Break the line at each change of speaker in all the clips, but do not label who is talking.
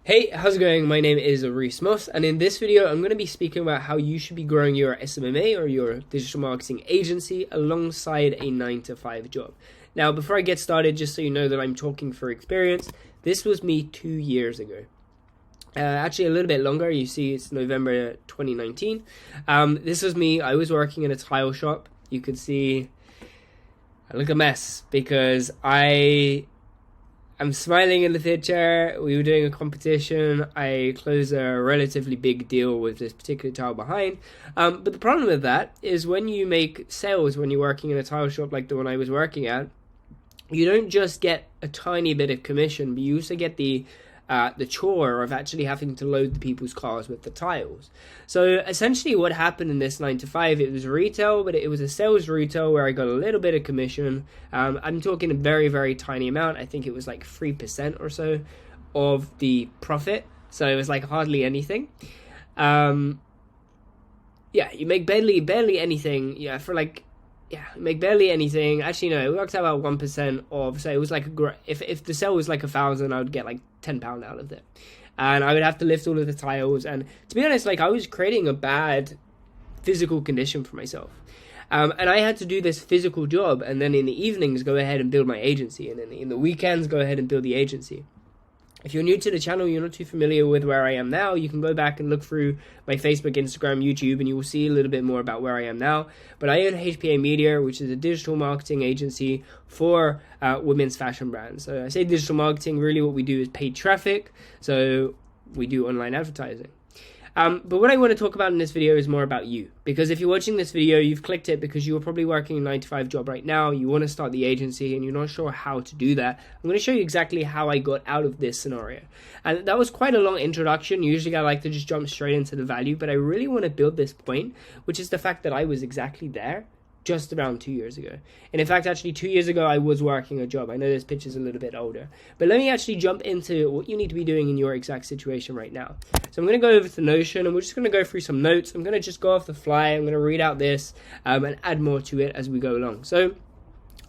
Hey, how's it going? My name is Reece, and in this video, I'm going to be speaking about how you should be growing your SMMA or your digital marketing agency alongside a 9-to-5 job. Now, before I get started, just so you know that I'm talking for experience, this was me 2 years ago. Actually, a little bit longer. You see, it's November 2019. This was me. I was working in a tile shop. You could see I look a mess because I'm smiling in the picture. We were doing a competition. I closed a relatively big deal with this particular tile behind. But the problem with that is when you make sales, when you're working in a tile shop like the one I was working at, you don't just get a tiny bit of commission, but you also get the chore of actually having to load the people's cars with the tiles. So essentially what happened in this 9-to-5, it was retail, but it was a sales retail where I got a little bit of commission. I'm talking a very, very tiny amount. I think it was like 3% or so of the profit. So it was like hardly anything. You make barely anything. Make barely anything. Actually, no, it worked out about 1% of. So it was like if the sale was like 1,000, I would get like £10 out of it, and I would have to lift all of the tiles. And to be honest, like I was creating a bad physical condition for myself, and I had to do this physical job, and then in the evenings go ahead and build my agency, and then in the weekends go ahead and build the agency. If you're new to the channel, you're not too familiar with where I am now, you can go back and look through my Facebook, Instagram, YouTube, and you will see a little bit more about where I am now. But I own HPA Media, which is a digital marketing agency for women's fashion brands. So I say digital marketing, really what we do is paid traffic. So we do online advertising. But what I want to talk about in this video is more about you. Because if you're watching this video, you've clicked it because you're probably working a 9-to-5 job right now, you want to start the agency and you're not sure how to do that. I'm going to show you exactly how I got out of this scenario. And that was quite a long introduction. Usually I like to just jump straight into the value, but I really want to build this point, which is the fact that I was exactly there just around 2 years ago. And in fact, actually 2 years ago, I was working a job. I know this picture's a little bit older, but let me actually jump into what you need to be doing in your exact situation right now. So I'm going to go over to Notion, and we're just going to go through some notes. I'm going to just go off the fly. I'm going to read out this and add more to it as we go along. So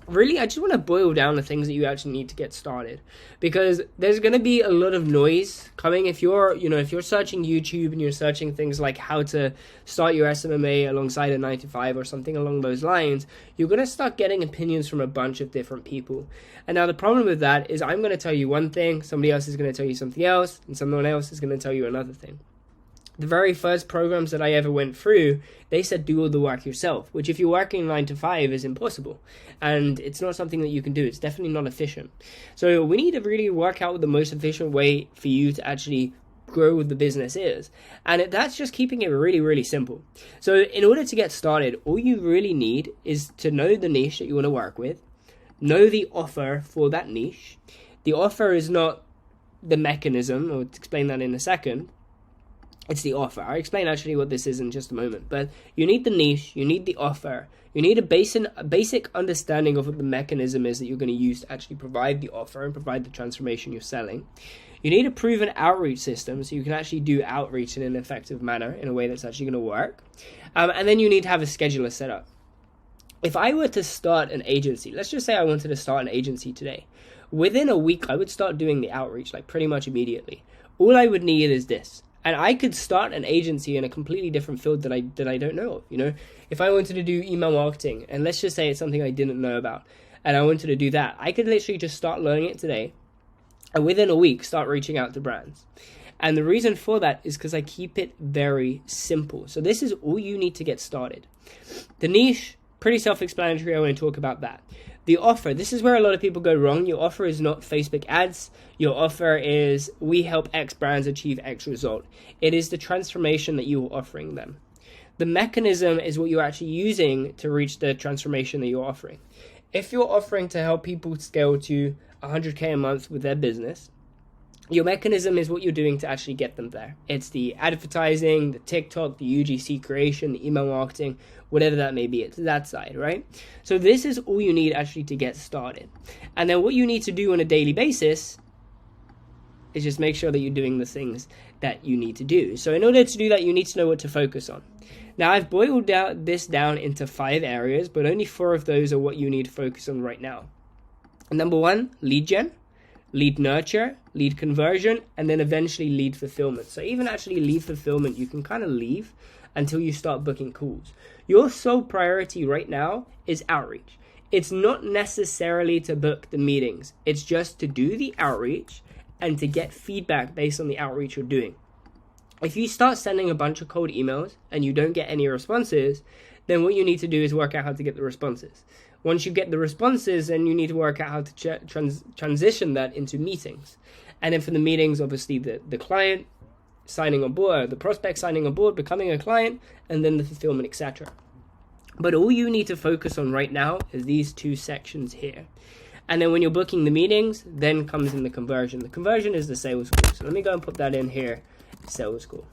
really, I just want to boil down the things that you actually need to get started, because there's going to be a lot of noise coming if you're searching YouTube and you're searching things like how to start your SMMA alongside a 9-to-5 or something along those lines. You're going to start getting opinions from a bunch of different people. And now the problem with that is I'm going to tell you one thing, somebody else is going to tell you something else, and someone else is going to tell you another thing. The very first programs that I ever went through, they said do all the work yourself, which if you're working 9-to-5 is impossible. And it's not something that you can do. It's definitely not efficient. So we need to really work out what the most efficient way for you to actually grow the business is. And that's just keeping it really, really simple. So in order to get started, all you really need is to know the niche that you want to work with, know the offer for that niche. The offer is not the mechanism. I'll explain that in a second. It's the offer. I'll explain actually what this is in just a moment. But you need the niche, you need the offer, you need a basic understanding of what the mechanism is that you're going to use to actually provide the offer and provide the transformation you're selling. You need a proven outreach system so you can actually do outreach in an effective manner in a way that's actually going to work. And then you need to have a scheduler set up. If I were to start an agency, let's just say I wanted to start an agency today. Within a week, I would start doing the outreach like pretty much immediately. All I would need is this. And I could start an agency in a completely different field that I don't know of. If I wanted to do email marketing, and let's just say it's something I didn't know about, and I wanted to do that, I could literally just start learning it today, and within a week start reaching out to brands. And the reason for that is because I keep it very simple. So this is all you need to get started. The niche, pretty self-explanatory. I want to talk about that. The offer, this is where a lot of people go wrong. Your offer is not Facebook ads. Your offer is we help X brands achieve X result. It is the transformation that you are offering them. The mechanism is what you're actually using to reach the transformation that you're offering. If you're offering to help people scale to 100K a month with their business, your mechanism is what you're doing to actually get them there. It's the advertising, the TikTok, the UGC creation, the email marketing, whatever that may be. It's that side, right? So this is all you need actually to get started. And then what you need to do on a daily basis is just make sure that you're doing the things that you need to do. So in order to do that, you need to know what to focus on. Now, I've boiled this down into 5 areas, but only 4 of those are what you need to focus on right now. Number 1, lead gen. lead nurture, lead conversion, and then eventually lead fulfillment. So even actually lead fulfillment, you can kind of leave until you start booking calls. Your sole priority right now is outreach. It's not necessarily to book the meetings. It's just to do the outreach and to get feedback based on the outreach you're doing. If you start sending a bunch of cold emails and you don't get any responses, then what you need to do is work out how to get the responses. Once you get the responses, then you need to work out how to transition that into meetings. And then for the meetings, obviously the client signing on board, the prospect signing on board, becoming a client, and then the fulfillment, etc. But all you need to focus on right now is these two sections here. And then when you're booking the meetings, then comes in the conversion. The conversion is the sales call. So let me go and put that in here, sales call.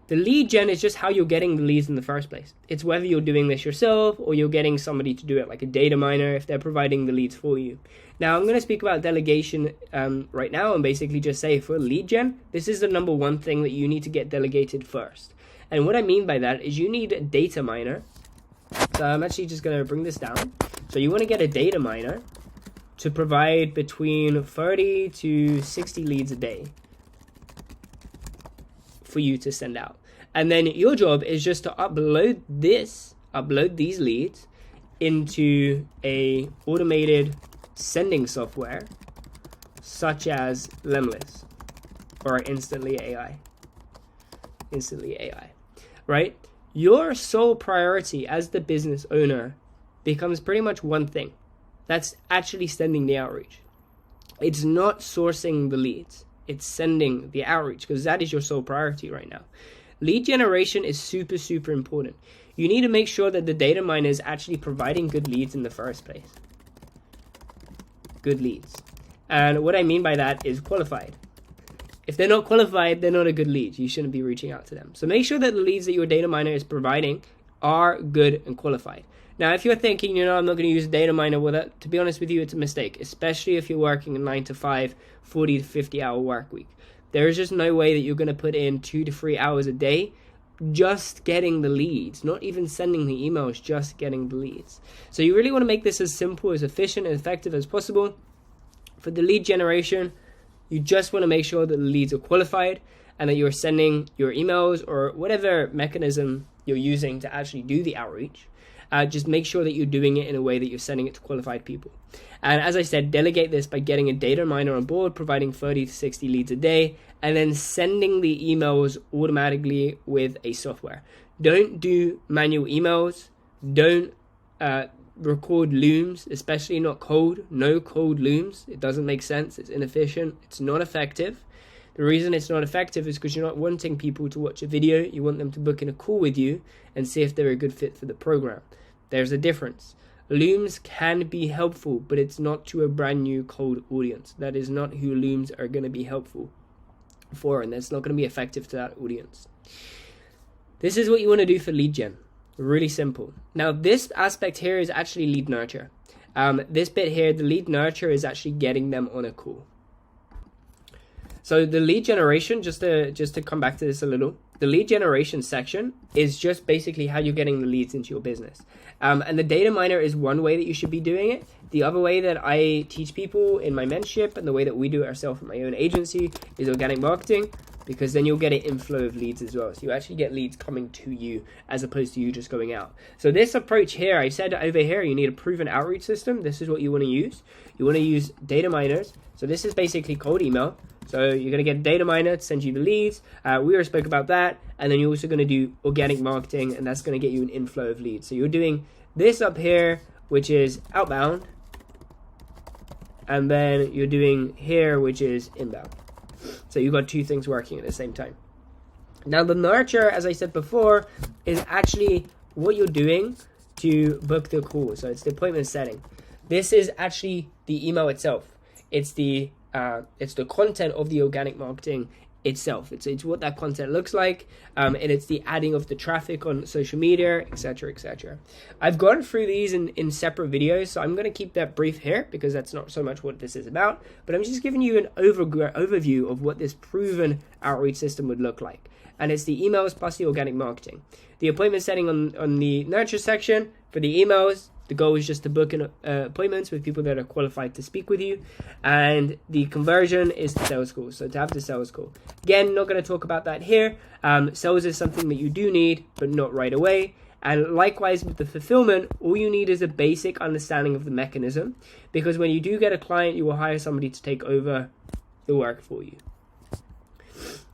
The lead gen is just how you're getting the leads in the first place. It's whether you're doing this yourself or you're getting somebody to do it, like a data miner, if they're providing the leads for you. Now, I'm going to speak about delegation right now and basically just say for lead gen, this is the number one thing that you need to get delegated first. And what I mean by that is you need a data miner. So I'm actually just going to bring this down. So you want to get a data miner to provide between 30 to 60 leads a day for you to send out. And then your job is just to upload these leads into a automated sending software such as Lemlist or Instantly AI, right? Your sole priority as the business owner becomes pretty much one thing. That's actually sending the outreach. It's not sourcing the leads. It's sending the outreach because that is your sole priority right now. Lead generation is super, super important. You need to make sure that the data miner is actually providing good leads in the first place. Good leads. And what I mean by that is qualified. If they're not qualified, they're not a good lead. You shouldn't be reaching out to them. So make sure that the leads that your data miner is providing are good and qualified. Now, if you're thinking, I'm not going to use a data miner, well, to be honest with you, it's a mistake, especially if you're working a 9 to 5, 40 to 50 hour work week. There is just no way that you're going to put in 2 to 3 hours a day just getting the leads, not even sending the emails, just getting the leads. So you really want to make this as simple, as efficient, and effective as possible. For the lead generation, you just want to make sure that the leads are qualified and that you're sending your emails or whatever mechanism you're using to actually do the outreach. Just make sure that you're doing it in a way that you're sending it to qualified people. And as I said, delegate this by getting a data miner on board, providing 30 to 60 leads a day, and then sending the emails automatically with a software. Don't do manual emails. Don't record looms, especially not cold. No cold looms. It doesn't make sense. It's inefficient. It's not effective. The reason it's not effective is because you're not wanting people to watch a video. You want them to book in a call with you and see if they're a good fit for the program. There's a difference. Looms can be helpful, but it's not to a brand new cold audience. That is not who looms are going to be helpful for, and that's not going to be effective to that audience. This is what you want to do for lead gen. Really simple. Now, this aspect here is actually lead nurture. This bit here, the lead nurture, is actually getting them on a call. So the lead generation, just to come back to this a little, the lead generation section is just basically how you're getting the leads into your business. And the data miner is one way that you should be doing it. The other way that I teach people in my mentorship and the way that we do it ourselves in my own agency is organic marketing, because then you'll get an inflow of leads as well. So you actually get leads coming to you as opposed to you just going out. So this approach here, I said over here, you need a proven outreach system. This is what you want to use. You want to use data miners. So this is basically cold email. So you're going to get a data miner to send you the leads. We already spoke about that. And then you're also going to do organic marketing, and that's going to get you an inflow of leads. So you're doing this up here, which is outbound. And then you're doing here, which is inbound. So you've got two things working at the same time. Now the nurture, as I said before, is actually what you're doing to book the call. So it's the appointment setting. This is actually the email itself. It's the content of the organic marketing itself. It's what that content looks like, and it's the adding of the traffic on social media, etc., etc. I've gone through these in separate videos, so I'm going to keep that brief here because that's not so much what this is about, but I'm just giving you an overview of what this proven outreach system would look like. And it's the emails plus the organic marketing. The appointment setting on the nurture section for the emails The goal is just to book appointments with people that are qualified to speak with you. And the conversion is the sales call. So to have the sales call. Again, not going to talk about that here. Sales is something that you do need, but not right away. And likewise with the fulfillment, all you need is a basic understanding of the mechanism. Because when you do get a client, you will hire somebody to take over the work for you.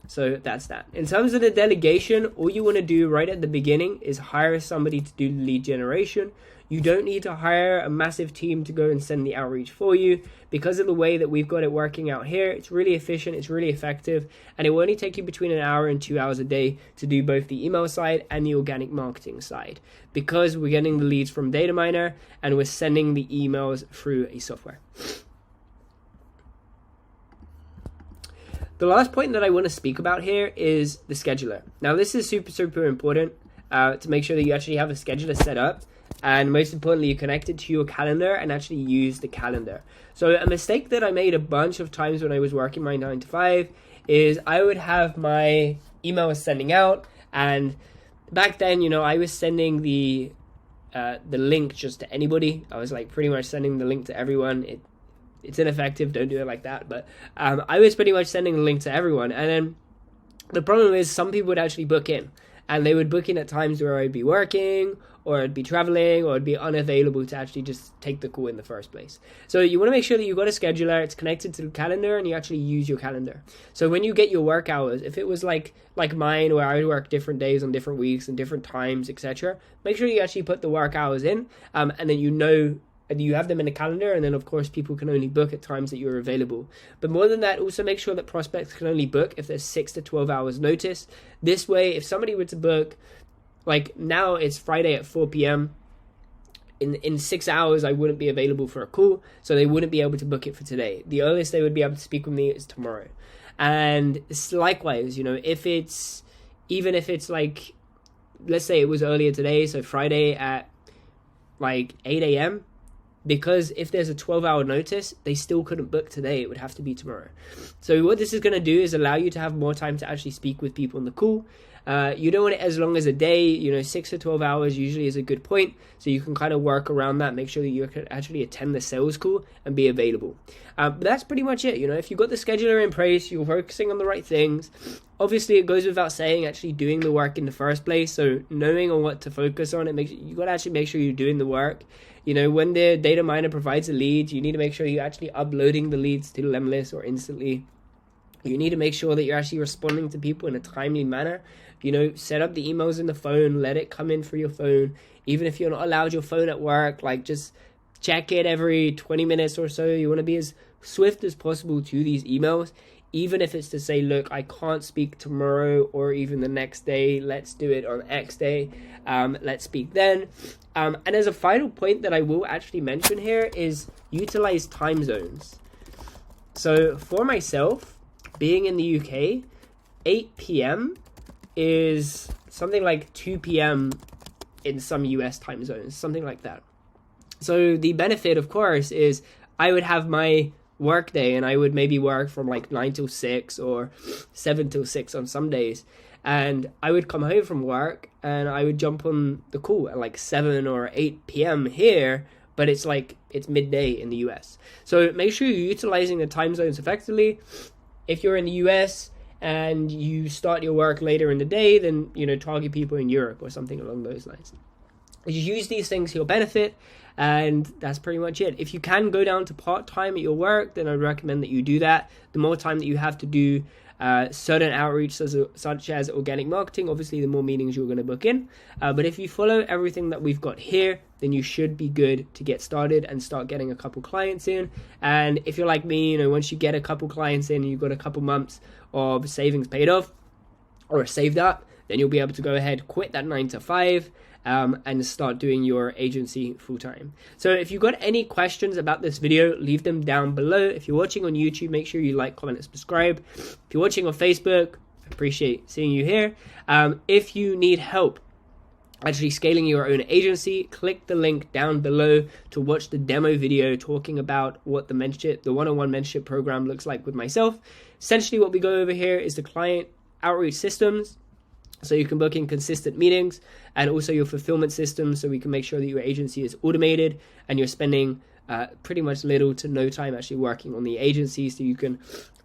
So that's that. In terms of the delegation, all you want to do right at the beginning is hire somebody to do lead generation. You don't need to hire a massive team to go and send the outreach for you. Because of the way that we've got it working out here, it's really efficient, it's really effective, and it will only take you between an hour and 2 hours a day to do both the email side and the organic marketing side. Because we're getting the leads from Data Miner and we're sending the emails through a software. The last point that I want to speak about here is the scheduler. Now, this is super important to make sure that you actually have a scheduler set up. And most importantly, you connect it to your calendar and actually use the calendar. So a mistake that I made a bunch of times when I was working my 9 to 5 is I would have my emails sending out. And back then, you know, I was sending the link just to anybody. I was like pretty much sending the link to everyone. It's ineffective, don't do it like that, but I was pretty much sending the link to everyone. And then the problem is some people would actually book in, and they would book in at times where I'd be working, or I'd be traveling, or I'd be unavailable to actually just take the call in the first place. So you want to make sure that you've got a scheduler, it's connected to the calendar, and you actually use your calendar. So when you get your work hours, if it was like mine, where I would work different days on different weeks and different times, etc., make sure you actually put the work hours in, and then you know, and you have them in the calendar, and then of course people can only book at times that you're available. But more than that, also make sure that prospects can only book if there's 6 to 12 hours notice. This way, if somebody were to book, like now it's Friday at 4 p.m. In 6 hours, I wouldn't be available for a call, so they wouldn't be able to book it for today. The earliest they would be able to speak with me is tomorrow. And it's likewise, you know, even if it's like, let's say it was earlier today, so Friday at like 8 a.m., because if there's a 12-hour notice, they still couldn't book today. It would have to be tomorrow. So what this is going to do is allow you to have more time to actually speak with people on the call. You don't want it as long as a day, you know, 6 to 12 hours usually is a good point. So you can kind of work around that, make sure that you can actually attend the sales call and be available. But that's pretty much it. You know, if you've got the scheduler in place, you're focusing on the right things. Obviously, it goes without saying actually doing the work in the first place. So knowing on what to focus on, you got to actually make sure you're doing the work. You know, when the data miner provides a lead, you need to make sure you're actually uploading the leads to the Lemlist or instantly. You need to make sure that you're actually responding to people in a timely manner. You know, set up the emails in the phone, let it come in through your phone. Even if you're not allowed your phone at work, like just check it every 20 minutes or so. You want to be as swift as possible to these emails. Even if it's to say, look, I can't speak tomorrow or even the next day. Let's do it on X day. Let's speak then. And as a final point that I will actually mention here is utilize time zones. So for myself, being in the UK, 8 p.m. is something like 2 p.m. in some US time zones, something like that. So the benefit, of course, is I would have my work day and I would maybe work from like 9 till 6 or 7 till 6 on some days. And I would come home from work and I would jump on the call at like 7 or 8 p.m. here, but it's midday in the US. So make sure you're utilizing the time zones effectively. If you're in the US and you start your work later in the day, then, you know, target people in Europe or something along those lines. You use these things to your benefit, and that's pretty much it. If you can go down to part-time at your work, then I'd recommend that you do that. The more time that you have to do certain outreach such as organic marketing, obviously the more meetings you're going to book in. But if you follow everything that we've got here, then you should be good to get started and start getting a couple clients in. And if you're like me, you know, once you get a couple clients in and you've got a couple months of savings paid off or saved up, then you'll be able to go ahead, quit that 9 to 5 and start doing your agency full-time. So if you've got any questions about this video, leave them down below. If you're watching on YouTube, make sure you like, comment, and subscribe. If you're watching on Facebook, I appreciate seeing you here. If you need help actually scaling your own agency, click the link down below to watch the demo video talking about what the one-on-one mentorship program looks like with myself. Essentially what we go over here is the client outreach systems. So you can book in consistent meetings, and also your fulfillment system, so we can make sure that your agency is automated and you're spending pretty much little to no time actually working on the agency, so you can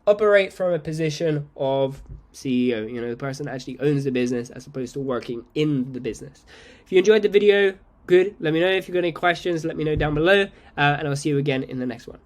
operate from a position of CEO, the person that actually owns the business as opposed to working in the business. If you enjoyed the video, good. Let me know. If you've got any questions, let me know down below, and I'll see you again in the next one.